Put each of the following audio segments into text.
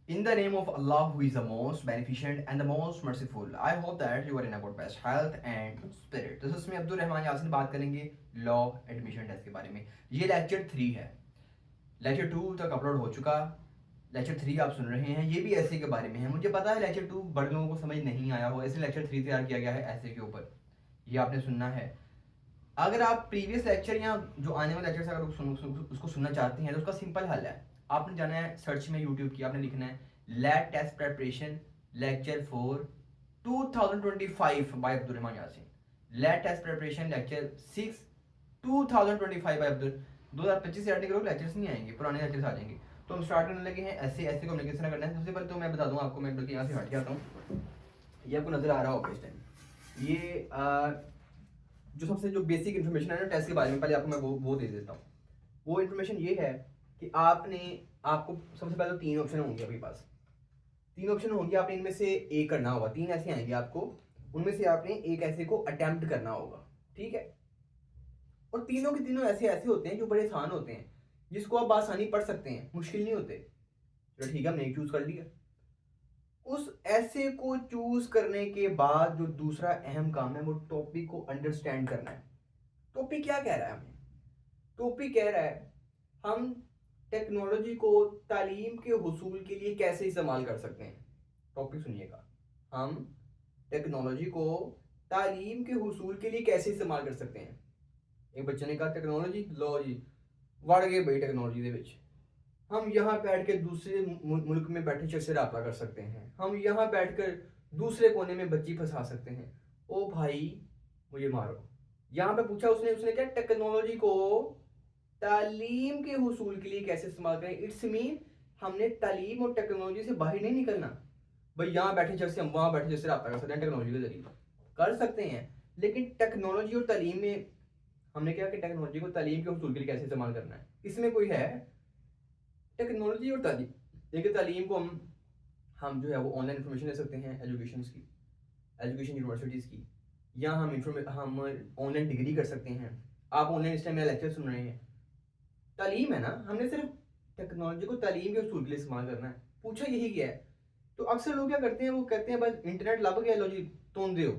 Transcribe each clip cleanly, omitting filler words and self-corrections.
In the name of Allah, who is the most beneficent and the most merciful, I hope that you are in a good best health and spirit. तो इसमें अब्दुल रहमान यासिन बात करेंगे law admission test के बारे में। ये lecture 3 है। Lecture 2 तक अपलोड हो चुका, लेक्चर 3 आप सुन रहे हैं। ये भी ऐसे के बारे में है। मुझे पता है लेक्चर 2 बड़े लोगों को समझ नहीं आया हो, ऐसे लेक्चर 3 तैयार किया गया है ऐसे के ऊपर। ये आपने सुनना है। अगर आप प्रीवियस लेक्चर या जो आने वाले लेक्चर अगर उसको सुनना चाहते हैं तो उसका सिंपल हल है। आपने जाना है सर्च में यूट्यूब की, आपने लिखना है LAT test preparation lecture 4 2025 by Abdul Rahman Yasin. LAT test preparation lecture 6 2025 by Abdul. 2025 से आर्टिकल लेक्चर्स नहीं आएंगे, पुराने लेक्चर्स आ जाएंगे। तो हम स्टार्ट करने लगे हैं ऐसे ऐसे कम्युनिकेशन करना है। सबसे पहले तो मैं बता दूं आपको, मैं बल्कि यहाँ से हट जाता हूँ। ये आपको नजर आ रहा होगा इस टाइम। ये जो सबसे जो बेसिक इन्फॉर्मेशन है ना टेस्ट के बारे में, पहले आपको मैं वो दे देता हूँ। वो इन्फॉर्मेशन ये है कि आपको सबसे पहले तो 3 ऑप्शन होंगे आपके पास। 3 ऑप्शन होंगे, आपने इनमें से एक करना होगा। 3 ऐसे आएंगे आपको, उनमें से आपने एक ऐसे को अटेम्प्ट करना होगा, ठीक है। और तीनों के तीनों ऐसे ऐसे होते हैं जो बड़े आसान होते हैं, जिसको आप आसानी पढ़ सकते हैं, मुश्किल नहीं होते। चलो ठीक है, हमने एक चूज कर लिया। उस ऐसे को चूज करने के बाद जो दूसरा अहम काम है वो टॉपिक को अंडरस्टैंड करना है। टॉपिक क्या कह रहा है हमें? टॉपिक कह रहा है हम टेक्नोलॉजी को तालीम के हुसूल के लिए कैसे इस्तेमाल कर सकते हैं। टॉपिक सुनिएगा, हम टेक्नोलॉजी को तालीम के हुसूल के लिए कैसे इस्तेमाल कर सकते हैं। एक बच्चे ने कहा टेक्नोलॉजी लो जी वड़ गए भाई टेक्नोलॉजी ਦੇ ਵਿੱਚ हम यहाँ बैठ के दूसरे मुल्क में बैठे शख्स से रब्ता कर सकते हैं, हम यहाँ बैठकर दूसरे कोने में बच्ची फंसा सकते हैं। ओ भाई मुझे मारो। यहाँ पे पूछा उसने उसने क्या, टेक्नोलॉजी को तालीम के हुसूल के लिए कैसे इस्तेमाल करें। इट्स मीन हमने तालीम और टेक्नोलॉजी से बाहर नहीं निकलना। भाई यहाँ बैठे जैसे हम वहाँ बैठे जैसे रब्ता कर सकते हैं, टेक्नोलॉजी के जरिए कर सकते हैं। लेकिन टेक्नोलॉजी और तालीम में हमने क्या कि टेक्नोलॉजी को तालीम के हुसूल के लिए कैसे इस्तेमाल करना है, इसमें कोई है। टेक्नोलॉजी और तालीम, देखिए तालीम को हम जो है वो ऑनलाइन इन्फॉर्मेशन ले सकते हैं एजुकेशन की, एजुकेशन यूनिवर्सिटीज़ की, या हम ऑनलाइन डिग्री कर सकते हैं। आप ऑनलाइन इस टाइम मेरा लेक्चर सुन रहे हैं, तालीम है ना। हमने सिर्फ टेक्नोलॉजी को तालीम के उसूल के लिए इस्तेमाल करना है। पूछा यही क्या है। तो अक्सर लोग क्या करते हैं, वो कहते हैं बस इंटरनेट लभ गया लो जी तोंदे हो,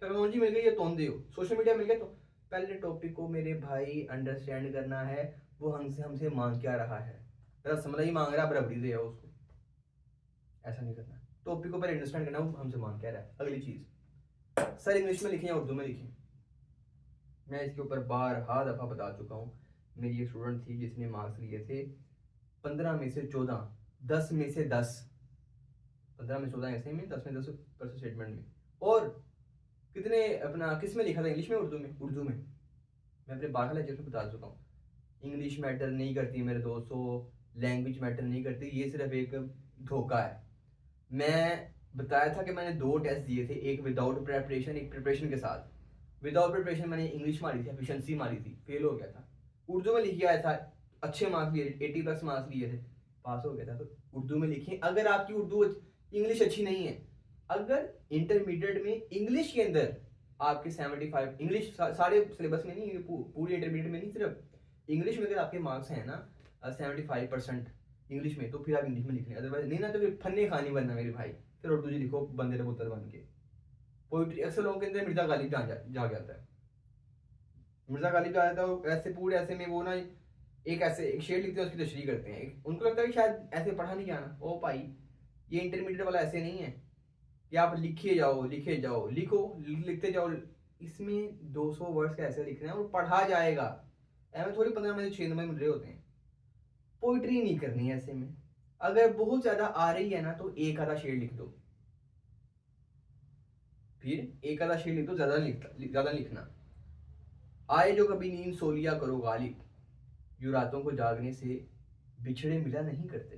टेक्नोलॉजी मिल गई है तोंदे हो, सोशल मीडिया मिल गया। तो पहले टॉपिक को मेरे भाई अंडरस्टैंड करना है, वो हमसे हमसे मांग क्या रहा है। रसमलाई ही मांग रहा है, बराबरी दे उसको, ऐसा नहीं करना। टॉपिक को पहले अंडरस्टैंड करना, वो हमसे मांग क्या रहा है। अगली चीज़, सर इंग्लिश में लिखें या उर्दू में लिखें। मैं इसके ऊपर बारहा दफ़ा बता चुका हूँ। मेरी एक स्टूडेंट थी जिसने मार्क्स लिए थे 15 में से 14, 10 में से 10, 15 में 14 ऐसे में, 10 में 10 परसेंट स्टेटमेंट में। और कितने अपना किस में लिखा था, इंग्लिश में उर्दू में? उर्दू में। मैं अपने बारह लेक्चर में बता चुका हूँ। इंग्लिश मैटर नहीं करती मेरे दोस्तों, लैंग्वेज मैटर नहीं करती, ये सिर्फ एक धोखा है। मैं बताया था कि मैंने 2 टेस्ट दिए थे, एक विदाउट प्रेपरेशन, एक प्रिपरेशन के साथ। विदाउट प्रिपरेशन मैंने इंग्लिश मारी थी, एफिशिएंसी मारी थी, फेल हो गया था। उर्दू में लिख के आया था, अच्छे मार्क्स लिए, 80+ मार्क्स लिए थे, पास हो गया था। तो उर्दू में लिखिए। अगर आपकी उर्दू इंग्लिश अच्छी नहीं है, अगर इंटरमीडिएट में इंग्लिश के अंदर आपके 75, इंग्लिश सारे सिलेबस में नहीं, पूरी इंटरमीडिएट में नहीं, सिर्फ इंग्लिश में अगर आपके मार्क्स हैं ना 75% इंग्लिश में, तो फिर आप इंग्लिश में लिख लें। अदरवाइज नहीं ना, तो फिर फन्ने खानी बनना मेरे भाई, फिर उर्दू जी लिखो बंदे कबूतर बन के। पोइट्री अक्सर लोगों के अंदर मिर्जा गालिब जा जाता है, मिर्जा गालिब जा जाता है। ऐसे पूरे ऐसे में वो ना एक ऐसे एक शेर लिखते हैं, उसकी तशरीह करते हैं। उनको लगता है कि शायद ऐसे पढ़ा नहीं जाना। ओ भाई ये इंटरमीडिएट वाला ऐसे नहीं है कि आप लिखे जाओ लिखो लिखते जाओ। इसमें 200 वर्ड्स का ऐसे लिखना है और पढ़ा जाएगा। ऐसे थोड़ी 15 में से 6 नंबर मिल रहे होते हैं। पोइट्री नहीं करनी है ऐसे में। अगर बहुत ज्यादा आ रही है ना तो एक आधा शेर लिख दो, फिर एक आधा शेर लिख दो, ज्यादा लिखना। आए जो कभी नींद सो लिया करो गालिब, यूं रातों को जागने से बिछड़े मिला नहीं करते।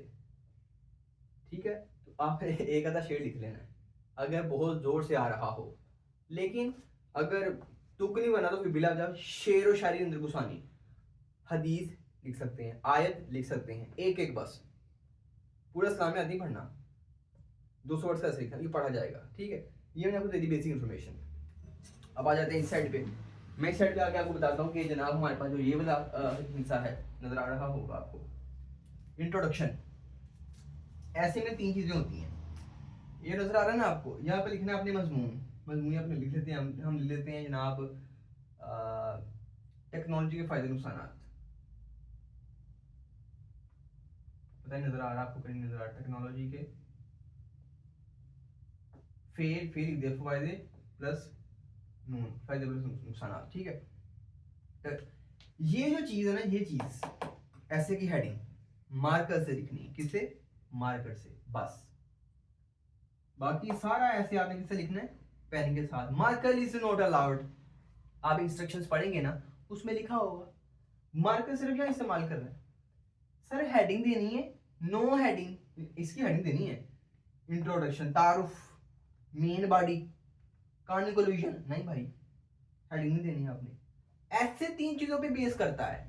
ठीक है, तो आप एक आधा शेर लिख लेना है अगर बहुत जोर से आ रहा हो। लेकिन अगर तुक नहीं बना तो फिर बिला वजह शेर व शायरी अंदर घुसानी। हदीस लिख सकते हैं, आयत लिख सकते हैं, एक एक बस, पूरा इस्लाम नहीं पढ़ना। 200 वर्ड का ऐसे लिखना, ये पढ़ा जाएगा। ठीक है, ये मैंने आपको दे दी बेसिक इन्फॉर्मेशन। अब आ जाते हैं इस साइड पे। मैं इस साइड पे आके आपको बताता हूँ कि जनाब हमारे पास जो ये वाला हिस्सा है, नजर आ रहा होगा आपको, इंट्रोडक्शन। ऐसे में तीन चीजें होती हैं, ये नजर आ रहा है ना आपको, यहाँ पे लिखना है अपने मजमून, मजमून अपने लिख लेते हैं, हम लिख लेते हैं जनाब टेक्नोलॉजी के फायदे नुकसान। पता नहीं नजर आ रहा आपको, कहीं नजर आ रहा, टेक्नोलॉजी के फेल फेल लिख दिया, फायदे प्लस नून, फायदे प्लस नुकसान, ठीक है। तो ये जो चीज है ना, ये चीज ऐसे की हेडिंग मार्कर से लिखनी है, किससे, मार्कर से, बस। बाकी सारा ऐसे आपने किससे लिखना है, पेन के साथ। मार्कर इज नॉट अलाउड, आप इंस्ट्रक्शंस पढ़ेंगे ना उसमें लिखा होगा, मार्कर सिर्फ यहाँ इस्तेमाल करना है। सर हेडिंग देनी है, नो हेडिंग, इसकी हेडिंग देनी है इंट्रोडक्शन, तारुफ, मेन बॉडी, कंक्लूजन, नहीं भाई हेडिंग नहीं देनी है आपने। ऐसे तीन चीजों पे बेस करता है,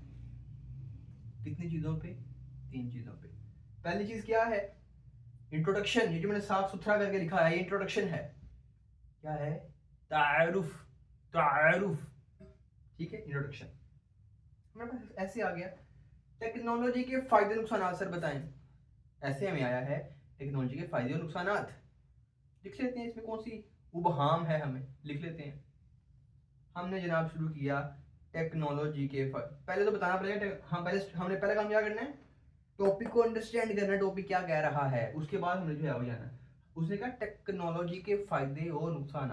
कितनी चीजों पे, तीन चीजों पे। पहली चीज क्या है, इंट्रोडक्शन, ये जो मैंने साफ सुथरा करके लिखा है ये इंट्रोडक्शन है, क्या है, तारुफ, तारुफ, ठीक है, इंट्रोडक्शन। हमारे पास ऐसे आ गया, टेक्नोलॉजी के फायदे नुकसान सर बताएं, ऐसे हमें आया है टेक्नोलॉजी के फायदे और नुकसान, लिख लेते हैं, इसमें कौन सी उबहाम है हमें, लिख लेते हैं। हमने जनाब शुरू किया टेक्नोलॉजी के पहले तो बताना पड़ेगा, हाँ पहले हमने पहले काम क्या करना है, टॉपिक को अंडरस्टैंड करना, टॉपिक क्या कह रहा है, उसके बाद हमने जो है वो जाना। उसने कहा टेक्नोलॉजी के फायदे और नुकसान,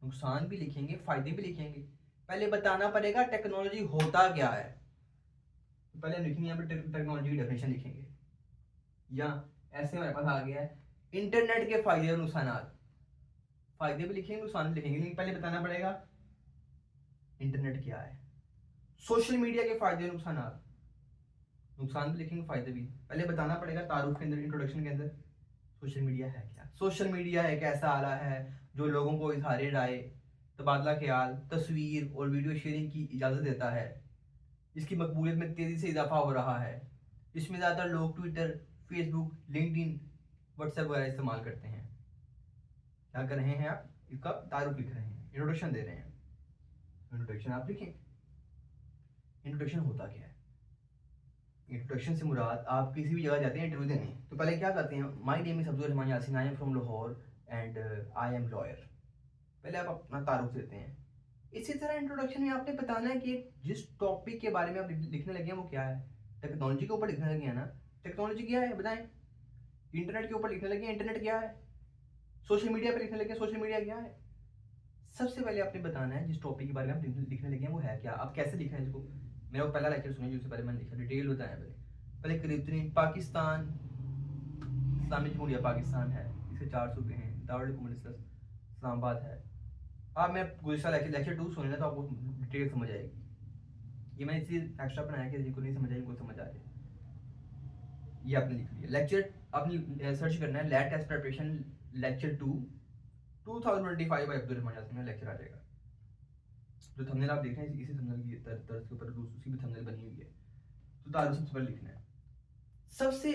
नुकसान भी लिखेंगे फायदे भी लिखेंगे, पहले बताना पड़ेगा टेक्नोलॉजी होता क्या है। तो पहले लिखेंगे यहाँ पे टेक्नोलॉजी की डेफिनेशन लिखेंगे, या ऐसे हमारे पास आ गया है इंटरनेट के फायदे और नुकसान, फायदे भी लिखेंगे नुकसान भी लिखेंगे, लेकिन पहले बताना पड़ेगा इंटरनेट क्या है। सोशल मीडिया के फायदे और नुकसान, नुकसान भी लिखेंगे फायदे भी, पहले बताना पड़ेगा तारुफ के अंदर, इंट्रोडक्शन के अंदर, सोशल मीडिया है क्या। सोशल मीडिया एक ऐसा आला है जो लोगों को इजहार राय, तबादला ख्याल, तस्वीर और वीडियो शेयरिंग की इजाज़त देता है। इसकी मकबूलियत में तेज़ी से इजाफा हो रहा है। इसमें ज़्यादातर लोग ट्विटर, फेसबुक, लिंक्डइन, व्हाट्सएप वगैरह इस्तेमाल करते हैं। क्या कर रहे हैं आप, इसका तारुफ लिख रहे हैं, इंट्रोडक्शन दे रहे हैं। इंट्रोडक्शन आप लिखें, इंट्रोडक्शन होता क्या है। इंट्रोडक्शन से मुराद, आप किसी भी जगह जाते हैं इंटरव्यू देने, तो पहले क्या करते हैं, my name is Abdul Rahman Yasin, I am from Lahore and I am lawyer, पहले आप अपना तारुफ देते हैं। इसी तरह इंट्रोडक्शन में आपने बताना है कि जिस टॉपिक के बारे में आप लिखने लगे हैं वो क्या है। टेक्नोलॉजी के ऊपर लिखने लगे हैं ना, टेक्नोलॉजी क्या है बताएं। इंटरनेट के ऊपर लिखने लगे हैं, इंटरनेट क्या है। सोशल मीडिया पर लिखने लगे हैं, सोशल मीडिया क्या है। सबसे पहले आपने बताना है जिस टॉपिक के बारे में आप लिखने लगे हैं वो है क्या। आप कैसे लिख रहे हैं इसको, मेरा वो पहला लेक्चर सुनिए जिससे पहले मैंने लिखा, डिटेल बताया पहले। पहले करीब तरीन पाकिस्तान, इस्लामी जमहूरिया पाकिस्तान है, इसके 4 सूबे हैं, दारुल हुकूमत इस्लामाबाद है। आप मैं गुज़श्ता लेक्चर 2 सुने ना तो आपको डिटेल समझ आएगी। ये मैंने इसलिए एक्स्ट्रा बनाया कि जिनको नहीं समझ आए उनको समझ आ जाए। ये आपने लिख लिया लेक्चर, आपने सर्च करना है LAT test preparation lecture 2 2025 by Abdul Rahman Yasin में लेक्चर आ जाएगा। जो थंबनेल आप देख रहे हैं इसी थंबनेल की तर्ज के ऊपर दूसरी भी थंबनेल बनी हुई है, तो तारुफ सबसे पहले लिखना है। सबसे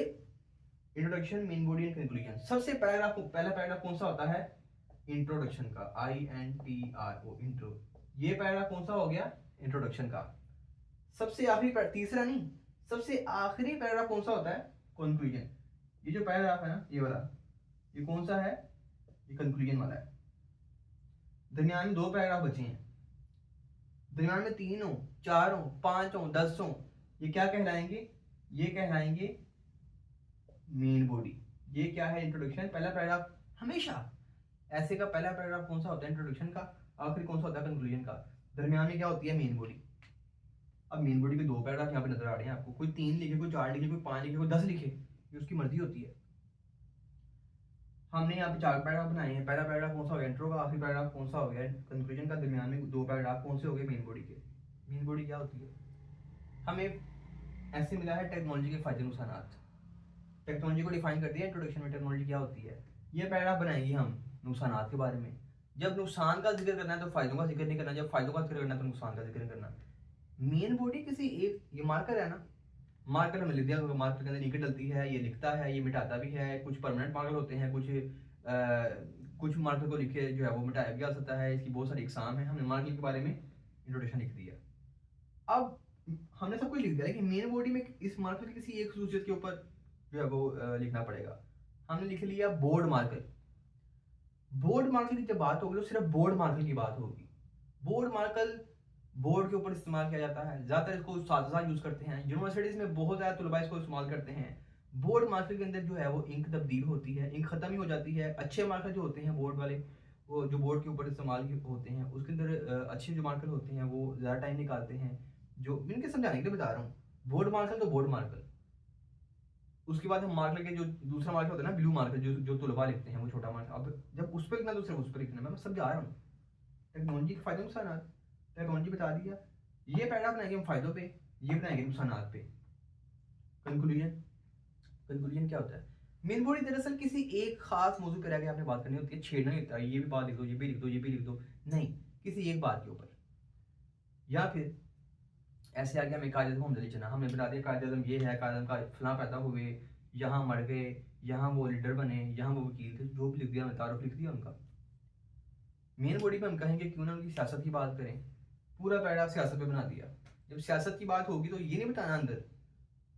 introduction, main body and conclusion. सबसे पहला पैराग्राफ कौन सा होता है, इंट्रोडक्शन का, INTRO, इंट्रो। ये पैराग्राफ कौन सा हो गया, इंट्रोडक्शन का। सबसे आखिरी तीसरा नहीं, सबसे आखिरी पैराग्राफ कौन सा होता है, कंक्लूजन। ये जो पैराग्राफ है ना ये वाला, ये कौन सा है, ये कंक्लूजन वाला है। दरमियान में 2 पैराग्राफ बचे हैं, दरमियान में 3 हो, 4 हो, 5 हो, 10 हो, ये क्या कहलाएंगे, ये कहलाएंगे मेन बॉडी। ये क्या है, इंट्रोडक्शन। पहला पैराग्राफ हमेशा ऐसे का पहला पैराग्राफ कौन सा होता है, इंट्रोडक्शन का। आखिर कौन सा होता है, कंक्लूजन का। दरमियान में क्या होती है, मेन बॉडी। अब मेन बॉडी के 2 पैराग्राफ यहाँ पे नजर आ रहे हैं आपको, कोई 3 लिखे, कोई 4 लिखे, कोई 5 लिखे, कोई 10 लिखे, ये उसकी मर्जी होती है। हमने यहाँ पे 4 पैराग्राफ बनाए हैं। पहला पैराग्राफ कौन सा हो गया, इंट्रो का। आखिरी पैराग्राफ कौन सा हो गया, कंक्लूजन का। दरमियान में 2 पैराग्राफ कौन से हो गए, मेन बॉडी के। मेन बॉडी क्या होती है, हमें ऐसे मिला है टेक्नोलॉजी के फायदे नुकसान। टेक्नोलॉजी को डिफाइन कर दिया इंट्रोडक्शन में, टेक्नोलॉजी क्या होती है। ये पैराग्राफ बनाएंगे हम नुकसान के बारे में। जब नुकसान का जिक्र करना है तो फायदों का जिक्र नहीं करना, जब फायदों का जिक्र करना है तो नुकसान का जिक्र करना। मेन बॉडी किसी एक, ये मार्कर है ना, मार्कर हमें लिख दिया, मार्कर के अंदर इंक डलती है, ये लिखता है, ये मिटाता भी है। कुछ परमानेंट मार्कर होते हैं, कुछ मार्कर को लिखे जो है वो मिटाया भी जा सकता है। इसकी बहुत सारी इकसाम है। हमने मार्कर के बारे में इंट्रोडक्शन लिख दिया। अब हमने सब कुछ लिख दिया, लेकिन मेन बॉडी में इस मार्कर की किसी एक खसूसियत के ऊपर जो है वो लिखना पड़ेगा। हमने लिख लिया बोर्ड मार्कर। बोर्ड मार्कर की जब बात होगी तो सिर्फ बोर्ड मार्कर की बात होगी। बोर्ड मार्कर बोर्ड के ऊपर इस्तेमाल किया जाता है, ज़्यादातर इसको साथसाथ यूज़ करते हैं, यूनिवर्सिटीज़ में बहुत ज़्यादा तलबा इसको इस्तेमाल करते हैं। बोर्ड मार्कर के अंदर जो है वो इंक तब्दील होती है, इंक ख़त्म ही हो जाती है। अच्छे मार्कर जो होते हैं बोर्ड वाले, वो जो बोर्ड के ऊपर इस्तेमाल होते हैं, उसके अंदर अच्छे जो मार्कर होते हैं वो ज़्यादा टाइम निकालते हैं। जो इनके समझाने के लिए बता रहा हूँ, बोर्ड मार्कर तो बोर्ड मार्कर। उसके बाद हम मार्कर के जो दूसरा मार्कर होता है ना, ब्लू मार्कर, जो जो तलबा लिखते हैं, वो छोटा मार्कर। अब जब उस पर लिखना तो सिर्फ उस पर लिखना, मैं समझा रहा हूँ टेक्नोलॉजी के फायदे नुकसान। टेक्नोलॉजी बता दिया। ये पैराग्राफ बनाएंगे हम फायदों पे, ये बनाएंगे नुकसानात पे। कंक्लूजन, कंक्लूजन क्या होता है? मेन बॉडी दरअसल किसी एक खास मौजू पर आगे आपने बात करनी होती है, छेड़ना नहीं होता है ये भी बात लिख दो, ये भी लिख दो, ये भी लिख दो, नहीं, किसी एक बात के ऊपर। या फिर ऐसे आगे हमें कायद हम चना, हमने बता दिया कायद ये है, कायद का फलां पैदा हुए, यहाँ मर गए, यहाँ वो लीडर बने, यहाँ वो वकील थे, जो भी लिख दिया, हमने तारुफ लिख दिया उनका। मेन बॉडी पे हम कहेंगे क्यों ना उनकी सियासत की बात करें, पूरा पैराग्राफ सियासत पे बना दिया। जब सियासत की बात होगी तो ये नहीं बताना अंदर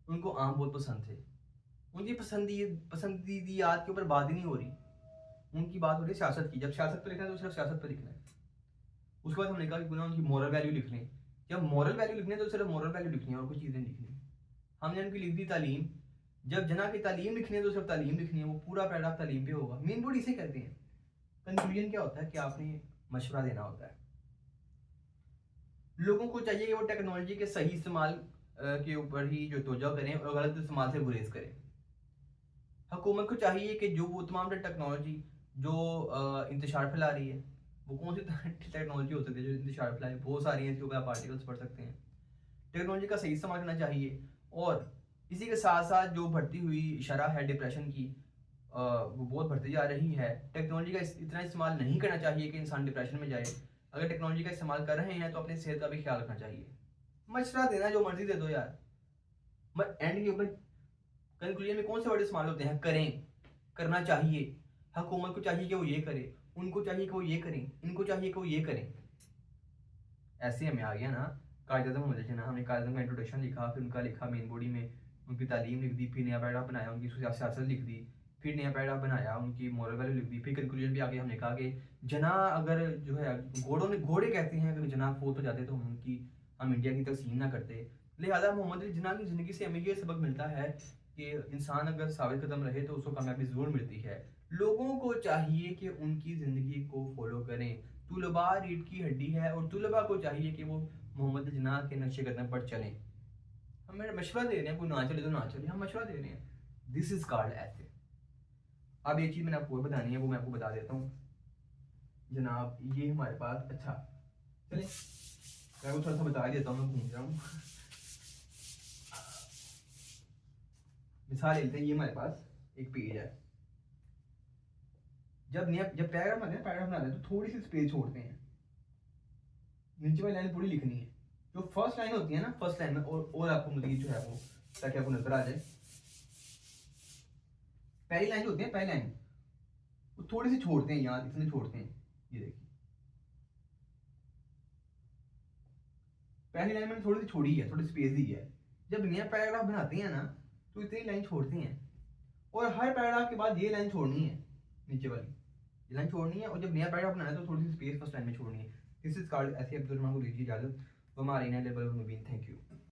उनको आम बहुत पसंद थे, उनकी पसंदीदियात के ऊपर बात ही नहीं हो रही, उनकी बात हो रही है सियासत की। जब सियासत पर लिखना है तो सिर्फ सियासत पर लिखना है। उसके बाद हमने कहा कि क्यों ना उनकी मॉरल वैल्यू लिख लें। जब मॉरल वैल्यू लिखने तो सिर्फ मॉरल वैल्यू लिखनी है और कोई चीज़ें लिखनी। हमने उनकी लिख दी तालीम। जब जना की तालीम लिखनी है तो सिर्फ तालीम लिखनी है, वो पूरा पैराग्राफ तालीम पे होगा। मेन बॉडी इसे कहते हैं। कंक्लूजन क्या होता है कि आपने मशवरा देना होता है। लोगों को चाहिए कि वो टेक्नोलॉजी के सही इस्तेमाल के ऊपर ही जो तवज्जो करें और गलत इस्तेमाल से गुरेज करें। हुकूमत को चाहिए कि जो वो तमाम टेक्नोलॉजी जो इंतशार फैला रही है, वो कौन सी टेक्नोलॉजी हो सकती है जो इंतशार फैलाए, बहुत सारी हैं, इसके ऊपर आप आर्टिकल्स पढ़ सकते हैं। टेक्नोलॉजी का सही इस्तेमाल करना चाहिए। और इसी के साथ साथ जो बढ़ती हुई शरह है डिप्रेशन की, वो बहुत बढ़ती जा रही है। टेक्नोलॉजी का इतना इस्तेमाल नहीं करना चाहिए कि इंसान डिप्रेशन में जाए। अगर टेक्नोलॉजी का इस्तेमाल कर रहे हैं तो अपनी सेहत का भी ख्याल रखना चाहिए। मशवरा देना जो मर्जी दे दो यार, एंड के ऊपर कंक्लूजन में कौन से वर्ड इस्तेमाल होते हैं? करें, करना चाहिए, हुकूमत को चाहिए कि वो ये करे, उनको चाहिए कि वो ये करें, इनको चाहिए कि वो ये करें। ऐसे हमें आ गया ना कायद ना, हमने कायद का इंट्रोडक्शन लिखा, फिर उनका लिखा मेन बॉडी में, उनकी तालीम लिख दी, फिर नया पैराग्राफ बनाया, उनकी सियासत लिख दी, फिर नया पैराग्राफ बनाया, उनकी मॉरल वैल्यू लिख दी, फिर कंक्लूजन भी आगे हमने कहा कि जना अगर जो है घोड़े कहते हैं अगर जना फोत हो जाते तो हम इंडिया की तकसीम ना करते। लिहाजा मोहम्मद अली जिन्ना की ज़िंदगी से हमें ये सबक मिलता है कि इंसान अगर साबित कदम रहे तो उसको कामयाबी ज़रूर मिलती है। लोगों को चाहिए कि उनकी ज़िंदगी को फॉलो करें। तुलबा रीढ़ की हड्डी है और तुलबा को चाहिए कि वो मोहम्मद जिन्ना के नक्शे कदम पर चलें। हम मशवरा दे रहे हैं, कोई ना चले तो ना चले, हम मशवरा दे रहे हैं। दिस इज कॉल्ड ऐसे। अब एक चीज़ मैंने आपको और बतानी है, वो मैं आपको बता देता हूँ जनाब। ये हमारे पास, अच्छा चले मैं आपको थोड़ा सा बता देता हूँ, मैं घूम रहा हूँ। मिसाल लेते हैं, ये हमारे पास एक पेज है। जब पैराग्राफ बनाते हैं, पैराग्राफ बनाते हैं तो थोड़ी सी स्पेस छोड़ते हैं, नीचे वाली लाइन पूरी लिखनी है। जो फर्स्ट लाइन होती है ना, फर्स्ट लाइन में और आपको मजीद जो है वो, ताकि आपको नजर आ जाए, पहली लाइन जो होती है, पहली लाइन वो थोड़ी सी छोड़ते हैं, यहाँ इतने छोड़ते हैं, ये देखिए पहली लाइन मैंने थोड़ी सी छोड़ी है, थोड़ी स्पेस दी है। जब नया पैराग्राफ बनाते हैं ना तो इतनी लाइन छोड़ते हैं, और हर पैराग्राफ के बाद ये लाइन छोड़नी है, नीचे वाली ये लाइन छोड़नी है। और जब नया पैराग्राफ बनाना है तो थोड़ी सी स्पेस फर्स्ट लाइन में छोड़नी है। दिस इज कॉल्ड ऐसे। अब्दुल रहमान को दीजिए इजाजत। हमारे नए लेवल मुबीन, थैंक यू।